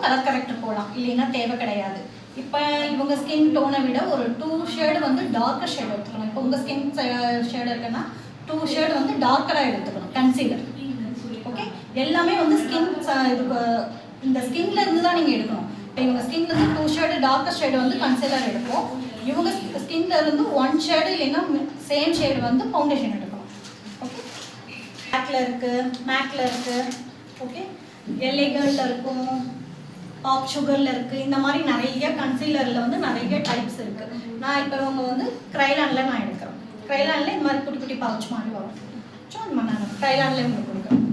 Colour character போடலாம், இல்லைன்னா தேவை கிடையாது. இப்போ இவங்க ஸ்கின் டோனை விட ஒரு 2 ஷேடு வந்து டார்க்கர் ஷேடு எடுத்துக்கணும். இப்போ உங்கள் ஸ்கின் ஷேடு இருக்குன்னா 2 ஷேடு வந்து டார்க்கராக எடுத்துக்கணும் கன்சீலர். ஓகே, எல்லாமே வந்து ஸ்கின் இதுக்கு இந்த ஸ்கின்ல இருந்து தான் நீங்கள் எடுக்கணும். இப்போ இவங்க ஸ்கின்ல இருந்து 2 ஷேடு டார்க்கர் ஷேடு வந்து கன்சீலர் எடுப்போம். இவங்க ஸ்கின்ல இருந்து 1 ஷேடு இல்லைன்னா சேம் ஷேடு வந்து ஃபவுண்டேஷன் எடுக்கணும். ஓகே, மேக்ல இருக்கு, ஓகே, எல்ஏகர்ல இருக்கும், பாப் சுகர்ல இருக்கு. இந்த மாதிரி நிறைய கன்சீலர்ல வந்து நிறைய டைப்ஸ் இருக்கு. நான் இப்போ இவங்க வந்து க்ரைலான்ல நான் எடுக்கிறேன். க்ரைலான்ல இந்த மாதிரி குட்டி குட்டி பவுச் மாதிரி வரும். ஸோ இந்த மாதிரி நான் க்ரைலான்ல உங்களுக்கு கொடுக்குறேன்.